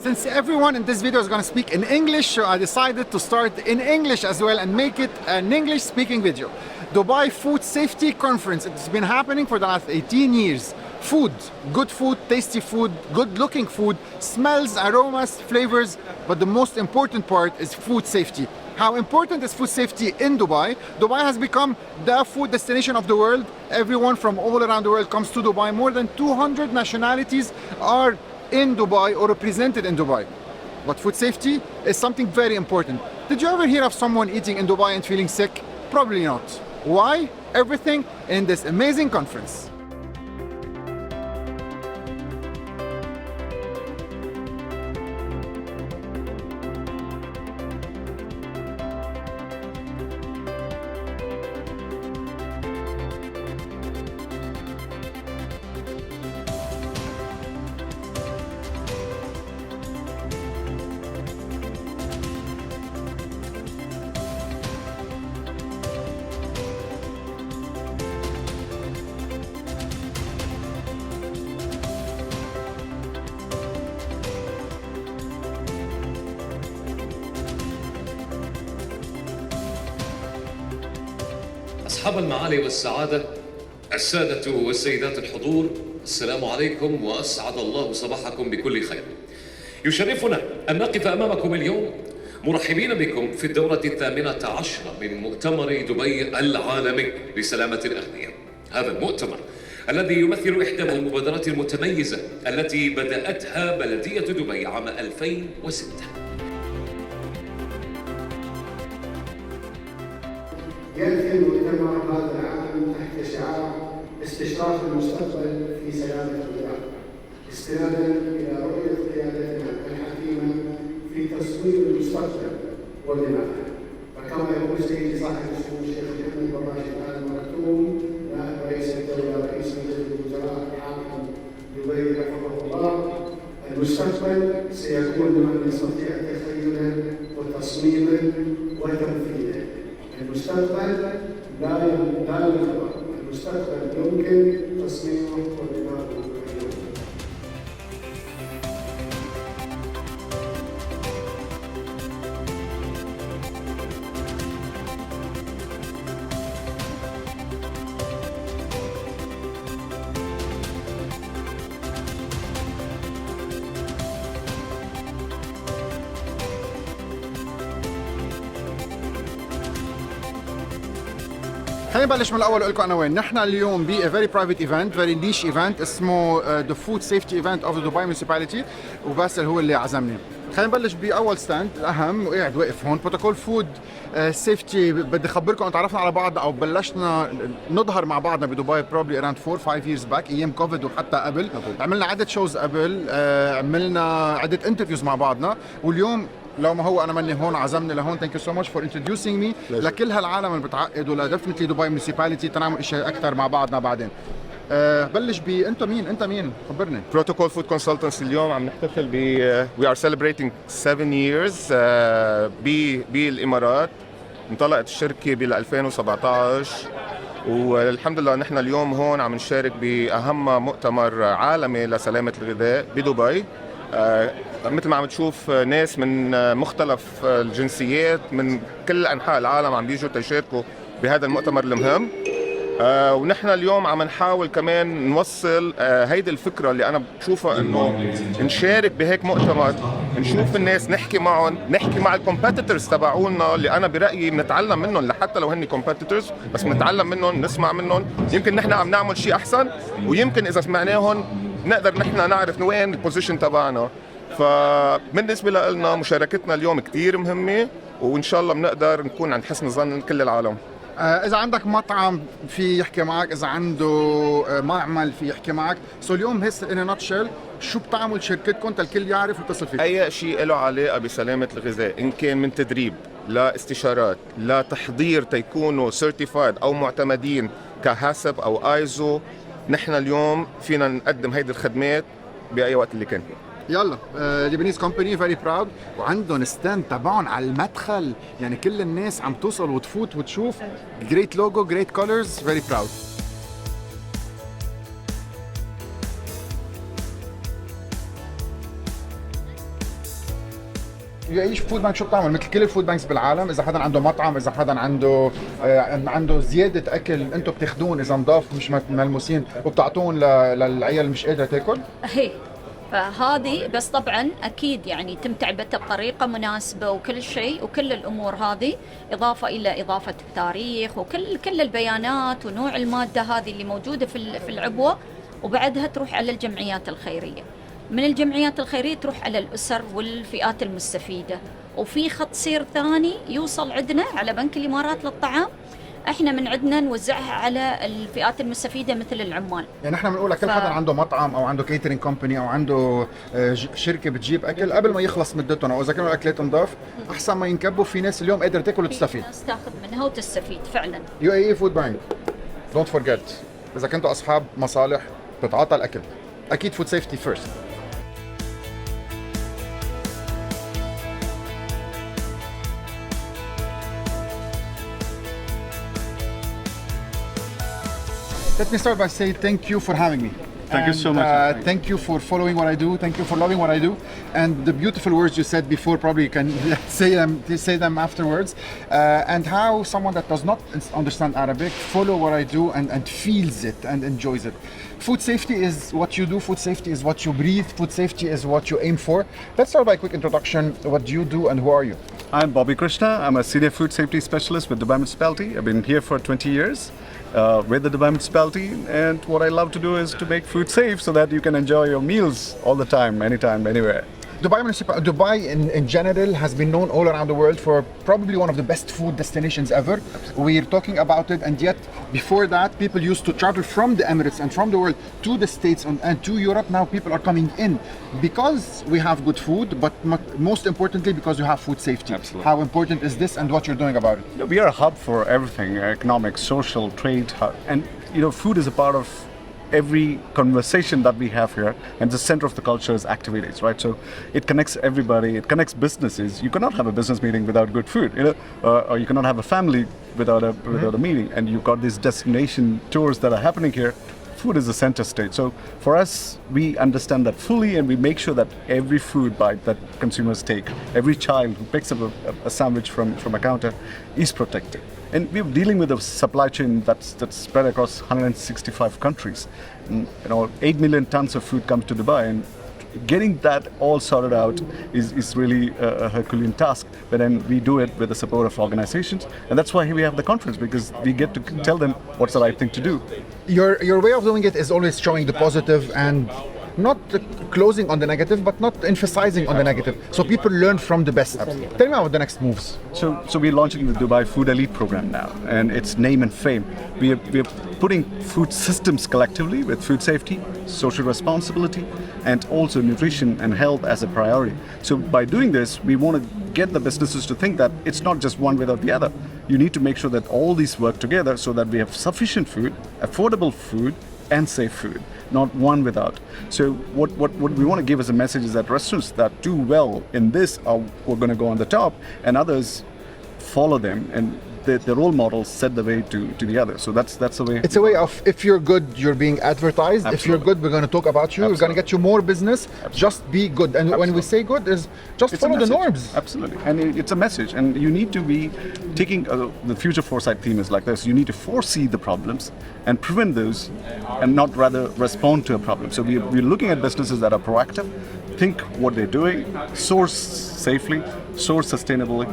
Since everyone in this video is going to speak in English, so I decided to start in English as well and make it an English-speaking video. Dubai Food Safety Conference. It's been happening for the last 18 years. Food, good food, tasty food, good-looking food, smells, aromas, flavors, but the most important part is food safety. How important is food safety in Dubai? Dubai has become the food destination of the world. Everyone from all around the world comes to Dubai. More than 200 nationalities are in Dubai or represented in Dubai. But food safety is something very important. Did you ever hear of someone eating in Dubai and feeling sick? Probably not. Why? Everything in this amazing conference. أصحاب المعالي والسعادة، السادة والسيدات الحضور، السلام عليكم وأسعد الله صباحكم بكل خير. يشرفنا أن نقف أمامكم اليوم مرحبين بكم في الدورة 18 من مؤتمر دبي العالمي لسلامة الأغذية. هذا المؤتمر الذي يمثل إحدى المبادرات المتميزة التي بدأتها بلدية دبي عام 2006. يأتي المؤتمر هذا العام تحت شعار استشراف المستقبل في سلامة الغذاء، استنادا إلى رؤية قيادتنا الحكيمة في تصوير المستقبل وبنائه. فكما يقول سيدي صاحب السمو الشيخ محمد بن راشد آل مكتوم نائب رئيس الدولة رئيس مجلس الوزراء حاكم دبي حفظه الله، المستقبل سيكون لمن يستطيع تخيله وتصميمه وتنفيذه. المستقبل لا يخبر، المستقبل يمكن تصميمه وبناؤه. خلينا نبلش من الاول اقول لكم انا وين. نحن اليوم ب a very private event, very niche event اسمه the food safety event of the Dubai Municipality، وباسل هو اللي عزمني. خلينا نبلش باول ستاند الاهم وقاعد واقف هون بروتوكول فود سيفتي. بدي اخبركم تعرفنا على بعض او بلشنا نظهر مع بعضنا بدبي probably around 4-5 years back ايام كوفيد وحتى قبل. عملنا عده شوز قبل، عملنا عده انترفيوز مع بعضنا، واليوم لو ما هو انا مني هون عزمني لهون. ثانك يو سو ماتش فور انتروديوسينج مي لكل هالعالم اللي بتعقد ولا ديفنتلي دبي ميونيسيباليتي تنعمل اشياء اكثر مع بعضنا بعدين. بلش انت مين خبرني. بروتوكول فود كونسلتنسي اليوم عم نحتفل we are celebrating 7 years بالامارات. انطلقت الشركه بال 2017 والحمد لله نحن اليوم هون عم نشارك باهم مؤتمر عالمي لسلامه الغذاء بدبي. مثل ما عم تشوف ناس من مختلف الجنسيات من كل انحاء العالم عم بيجوا تشاركوا بهذا المؤتمر المهم. ونحن اليوم عم نحاول كمان نوصل هيدي الفكره اللي انا بشوفها انه نشارك بهيك مؤتمر، نشوف الناس، نحكي معهم، نحكي مع الكومبيتيتورز تبعولنا اللي انا برايي بنتعلم منهم، لحتى لو هن كومبيتيتورز بس بنتعلم منهم، نسمع منهم. يمكن نحن عم نعمل شيء احسن، ويمكن اذا سمعناهم نقدر نحن نعرف وين البوزيشن تبعنا. فبالنسبه لنا مشاركتنا اليوم كثير مهمه، وان شاء الله بنقدر نكون عند حسن ظن كل العالم. اذا عندك مطعم في يحكي معك، اذا عنده معمل في يحكي معك. سو اليوم هيس ان ناتشل شو بتعمل شركتكم الكل يعرف ويتصل فيك؟ اي شيء له علاقه بسلامه الغذاء، ان كان من تدريب لا استشارات لا تحضير تيكونوا سيرتيفايد او معتمدين كهاسب او ايزو، نحن اليوم فينا نقدم هيدي الخدمات باي وقت اللي كان. يلا ليبنيز كومباني فيري براود، وعندهم ستاند تبعهم على المدخل، يعني كل الناس عم توصل وتفوت وتشوف. جريت لوجو، جريت كولرز، فيري براود. ايش فود بانك شو بتعمل؟ مثل كل الفود بانكس بالعالم، اذا حدا عنده مطعم، اذا حدا عنده زياده اكل انتم بتاخذون اذا نضاف مش ملموسين وبتعطون للعيال مش قادره تاكل؟ هي فهذه بس طبعا اكيد يعني تم تعبئتها بطريقه مناسبه وكل شيء، وكل الامور هذه اضافه الى اضافه التاريخ وكل البيانات ونوع الماده هذه اللي موجوده في العبوه، وبعدها تروح على الجمعيات الخيريه. من الجمعيات الخيرية تروح على الأسر والفئات المستفيدة، وفي خط سير ثاني يوصل عندنا على بنك الإمارات للطعام. احنا من عندنا نوزعها على الفئات المستفيدة مثل العمال. يعني احنا بنقول لكل حدا عنده مطعم او عنده كيترينج كومباني او عنده شركة بتجيب اكل قبل ما يخلص مدتهم، او اذا كانوا الاكلات نضاف احسن ما ينكبوا، في ناس اليوم قادرة تاكل وتستفيد. في ناس تاخذ منها وتستفيد فعلا. UAE فود بانك دونت فورجيت، اذا كنتوا اصحاب مصالح بتعاطى الاكل اكيد فود سيفتي فيرست. Let me start by saying thank you for having me. Thank you so much. Thank you for following what I do. Thank you for loving what I do. And the beautiful words you said before, probably you can say them afterwards. And how someone that does not understand Arabic follow what I do and feels it and enjoys it. Food safety is what you do. Food safety is what you breathe. Food safety is what you aim for. Let's start by a quick introduction. What do you do and who are you? I'm Bobby Krishna. I'm a senior food safety specialist with Dubai Municipality. I've been here for 20 years. With the Dubai Municipality, and what I love to do is to make food safe so that you can enjoy your meals all the time, anytime, anywhere. Dubai in general has been known all around the world for probably one of the best food destinations ever. We're talking about it, and yet before that people used to travel from the Emirates and from the world to the States and to Europe. Now people are coming in because we have good food, but most importantly because you have food safety. Absolutely. How important is this and what you're doing about it? We are a hub for everything, economic, social, trade, and food is a part of every conversation that we have here, and the center of the culture is activities, right? So it connects everybody, it connects businesses. You cannot have a business meeting without good food, or you cannot have a family without a meeting. And you've got these destination tours that are happening here. Food is the center stage. So for us, we understand that fully, and we make sure that every food bite that consumers take, every child who picks up a sandwich from a counter is protected. And we're dealing with a supply chain that's spread across 165 countries. 8 million tons of food comes to Dubai, and getting that all sorted out is really a Herculean task. But then we do it with the support of organizations, and that's why we have the conference, because we get to tell them what's the right thing to do. Your way of doing it is always showing the positive and not closing on the negative, but not emphasizing on the negative. So people learn from the best. Absolutely. Tell me about the next moves. So we're launching the Dubai Food Elite program now, and it's name and fame. We're putting food systems collectively with food safety, social responsibility, and also nutrition and health as a priority. So by doing this, we want to get the businesses to think that it's not just one without the other. You need to make sure that all these work together so that we have sufficient food, affordable food, and safe food, not one without. So what we want to give as a message is that restaurants that do well in this are going to go on the top, and others follow them, and the role models set the way to the others. So that's the way. It's a way of, if you're good, you're being advertised. Absolutely. If you're good, we're going to talk about you. We're going to get you more business. Absolutely. Just be good. And when we say good, is just It's follow a the norms. Absolutely, and it's a message, and you need to be taking the future foresight theme is like this. You need to foresee the problems and prevent those, and not rather respond to a problem. So we're looking at businesses that are proactive, think what they're doing, source safely, source sustainably,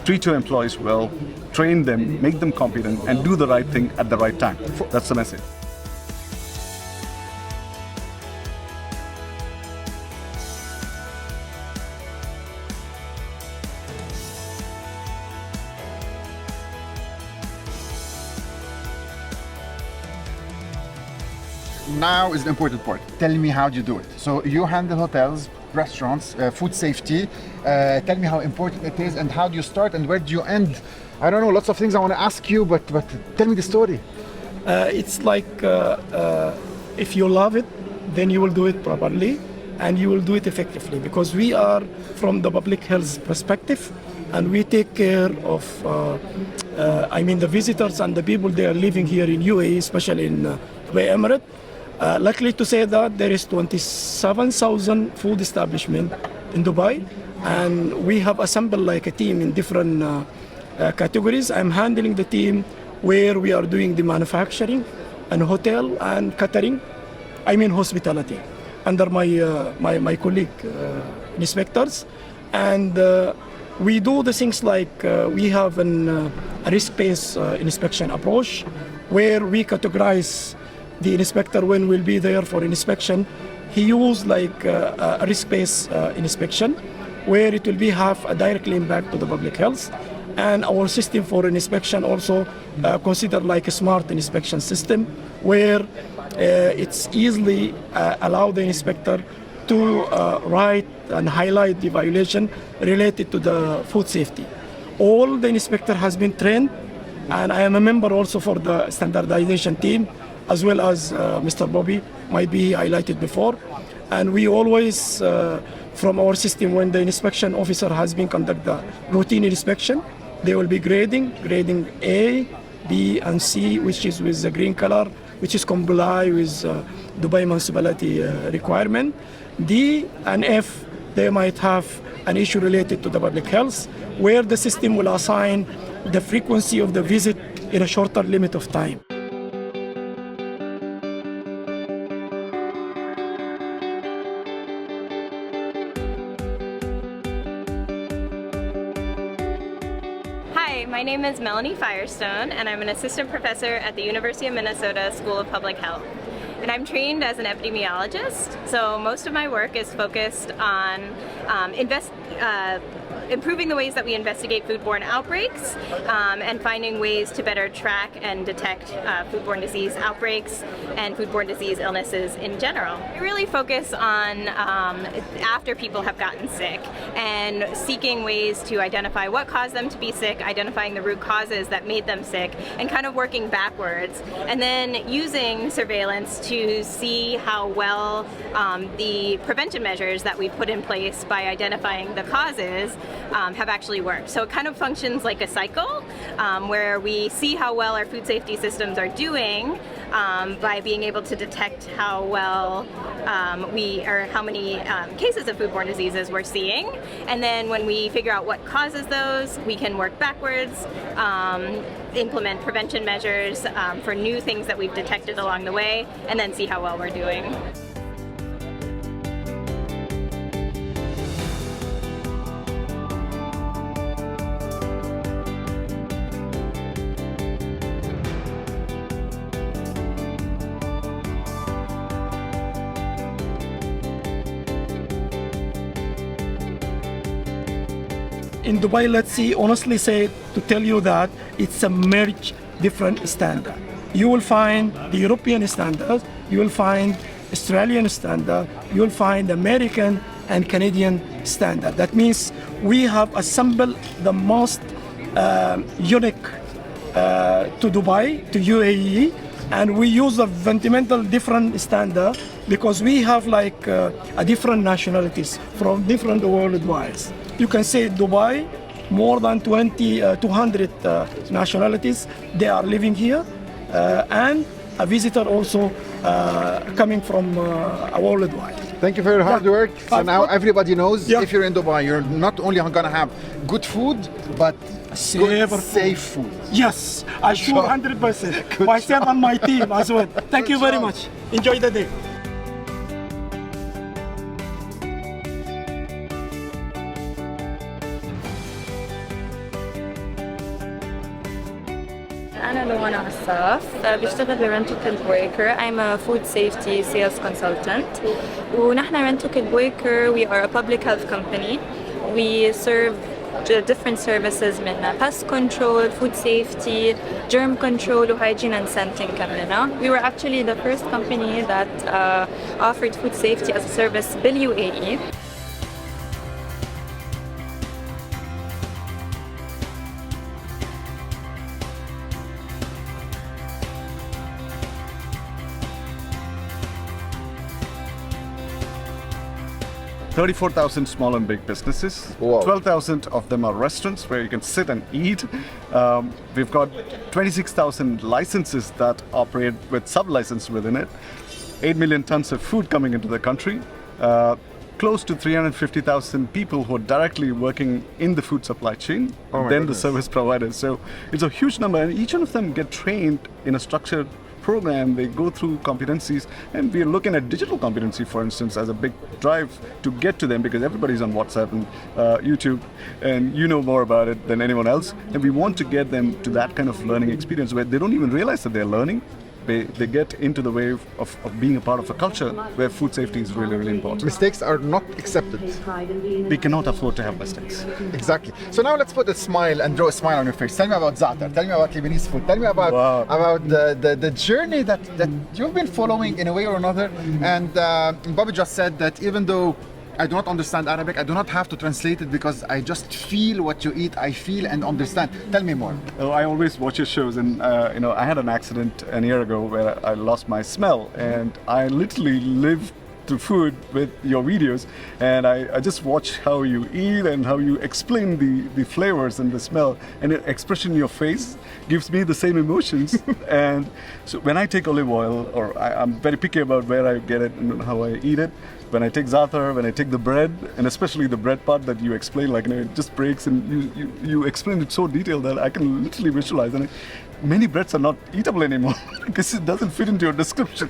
treat your employees well, train them, make them competent, and do the right thing at the right time. That's the message. Now is the important part. Tell me how you do it. So you handle hotels, restaurants, food safety. Tell me how important it is and how do you start and where do you end? I don't know, lots of things I want to ask you, but tell me the story. It's like if you love it, then you will do it properly and you will do it effectively, because we are from the public health perspective and we take care of the visitors and the people they are living here in UAE, especially in Dubai Emirate. Luckily to say that there is 27,000 food establishments in Dubai, and we have assembled like a team in different categories. I'm handling the team where we are doing the manufacturing and hotel and catering, I mean hospitality, under my colleague inspectors. And we do the things like we have a risk-based inspection approach, where we categorize the inspector when we'll be there for inspection. He used like a risk-based inspection, where it will be have a direct impact to the public health. And our system for inspection also considered like a smart inspection system, where it's easily allow the inspector to write and highlight the violation related to the food safety. All the inspector has been trained, and I am a member also for the standardization team, as well as Mr. Bobby might be highlighted before. And we always, from our system, when the inspection officer has been conduct the routine inspection, they will be grading A, B, and C, which is with the green color, which is comply with Dubai Municipality requirement. D and F, they might have an issue related to the public health, where the system will assign the frequency of the visit in a shorter limit of time. Hi, my name is Melanie Firestone, and I'm an assistant professor at the University of Minnesota School of Public Health. And I'm trained as an epidemiologist, so most of my work is focused on improving the ways that we investigate foodborne outbreaks and finding ways to better track and detect foodborne disease outbreaks and foodborne disease illnesses in general. We really focus on after people have gotten sick and seeking ways to identify what caused them to be sick, identifying the root causes that made them sick, and kind of working backwards, and then using surveillance to see how well the prevention measures that we put in place by identifying the causes have actually worked. So it kind of functions like a cycle where we see how well our food safety systems are doing by being able to detect how well how many cases of foodborne diseases we're seeing. And then when we figure out what causes those, we can work backwards, implement prevention measures for new things that we've detected along the way, and then see how well we're doing. In Dubai, let's see, honestly say, to tell you that it's a merge different standard. You will find the European standard, you will find Australian standard, you will find American and Canadian standard. That means we have assembled the most unique to Dubai, to UAE, and we use a fundamental different standard because we have like a different nationalities from different worldwide. You can say Dubai, more than 200 nationalities, they are living here, and a visitor also coming from worldwide. Thank you for your hard work. So now everybody knows Yeah. if you're in Dubai, you're not only gonna have good food, but good, safe food. Yes, I sure 100%. Myself and my team as well. Thank you very much. Enjoy the day. أنا لوانا عصاف بشتغل برنتوكل بويكر. I'm a food safety sales consultant. ونحن رنتوكل بويكر, we are a public health company. We serve different services من pest control, food safety, germ control, hygiene and scenting كمان. We were actually the first company that offered food safety as a service بالUAE. $34,000 small and big businesses. Wow. 12,000 of them are restaurants where you can sit and eat. We've got 26,000 licenses that operate with sub-license within it. 8 million tons of food coming into the country. close to 350,000 people who are directly working in the food supply chain, then the service providers. So it's a huge number, and each one of them get trained in a structured program. They go through competencies, and we are looking at digital competency, for instance, as a big drive to get to them, because everybody's on WhatsApp and YouTube, and you know more about it than anyone else. And we want to get them to that kind of learning experience where they don't even realize that they're learning. They get into the wave of being a part of a culture where food safety is really, really important. Mistakes are not accepted. We cannot afford to have mistakes. Exactly. So now let's put a smile and draw a smile on your face. Tell me about za'atar. Tell me about Lebanese food. Tell me about the journey that you've been following in a way or another. And Bobby just said that even though I do not understand Arabic, I do not have to translate it because I just feel what you eat. I feel and understand. Tell me more. Oh, I always watch your shows, and I had an accident a year ago where I lost my smell, and I literally lived to food with your videos, and I just watch how you eat and how you explain the flavors and the smell, and the expression in your face gives me the same emotions. And so when I take olive oil, or I'm very picky about where I get it and how I eat it. When I take za'atar, when I take the bread, and especially the bread part that you explain, like it just breaks, and you explain it so detailed that I can literally visualize. And many breads are not eatable anymore because it doesn't fit into your description.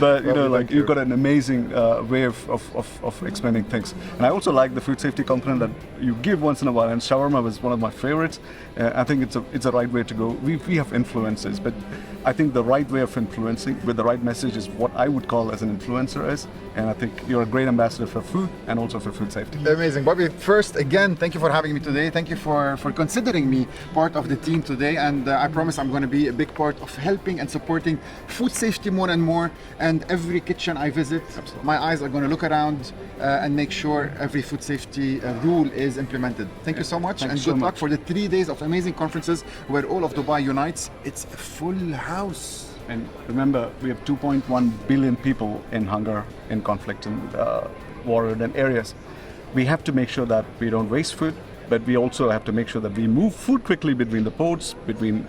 But you've got an amazing way of explaining things. And I also like the food safety component that you give once in a while. And shawarma was one of my favorites. I think it's a right way to go. We have influencers, but I think the right way of influencing with the right message is what I would call as an influencer is. And I think you're a great ambassador for food and also for food safety. Amazing. Bobby, first, again, thank you for having me today. Thank you for considering me part of the team today. And I promise I'm going to be a big part of helping and supporting food safety more and more. And every kitchen I visit, my eyes are going to look around and make sure every food safety rule is implemented. Thank you so much. Thanks and so good luck much. for the 3 days of amazing conferences where all of Dubai unites. It's a full house. And remember, we have 2.1 billion people in hunger, in conflict, in war-ridden areas. We have to make sure that we don't waste food, but we also have to make sure that we move food quickly between the ports, between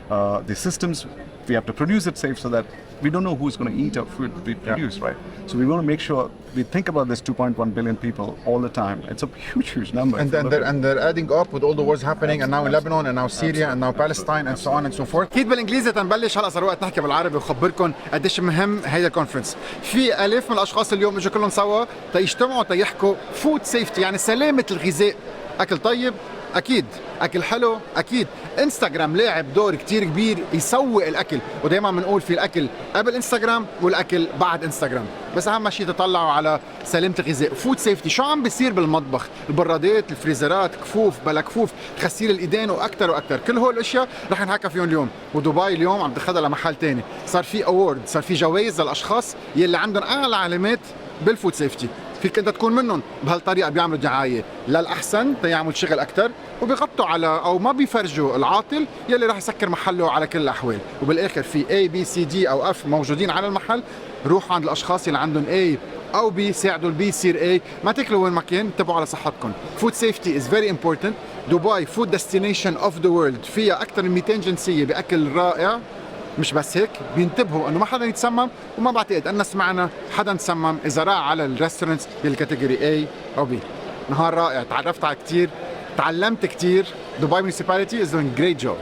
the systems. We have to produce it safe so that we don't know who's going to eat our food we produce, right? So we want to make sure we think about this 2.1 billion people all the time. It's a huge number. And they're adding up with all the wars happening, and now in Lebanon, and now Syria, and now Palestine, and so on and so forth. أكيد بالإنجليزي تنبلش. هلا صار وقت نحكي بالعربي وخبركم قديش مهم هيدا الكونفرنس. في آلاف من الأشخاص اليوم اجوا كلهم سوا تيجتمعوا تيحكوا فود سيفتي، يعني سلامة الغذاء. أكل طيب أكيد، أكل حلو أكيد. انستغرام لاعب دور كتير كبير يسوق الأكل، ودايما بنقول في الأكل قبل انستغرام والأكل بعد انستغرام. بس أهم شيء تطلعوا على سلامة الغذاء. فود سيفتي شو عم بيصير بالمطبخ؟ البرادات، الفريزرات، كفوف بلا كفوف، غسيل الإيدين وأكتر وأكتر. كل هول الأشياء رح نحكي فيهم اليوم. ودبي اليوم عم تاخذها لمحل تاني. صار في أوورد، صار في جوائز للأشخاص يلي عندهم أعلى علامات بالفود سيفتي. فيك انت تكون منهم. بهالطريقه بيعملوا دعايه للاحسن تيعمل شغل اكثر، وبيغطوا على او ما بيفرجوا العاطل يلي راح يسكر محله على كل الاحوال. وبالاخر في A B C D او F موجودين على المحل. روحوا عند الاشخاص اللي عندهم A او B، ساعدوا البي يصير A. ما تاكلوا وين ما كان، انتبهوا على صحتكم. Food safety is very important. دبي food destination of the world، فيها اكثر من 200 جنسيه باكل رائع. مش بس هيك، بينتبهوا انه ما حدا يتسمم، وما بعتقد ان سمعنا حدا تسمم اذا راح على الريستورانتس بالكاتيجوري A او B. نهار رائع، تعرفت على كثير، تعلمت كثير. دبي Municipality is doing great job.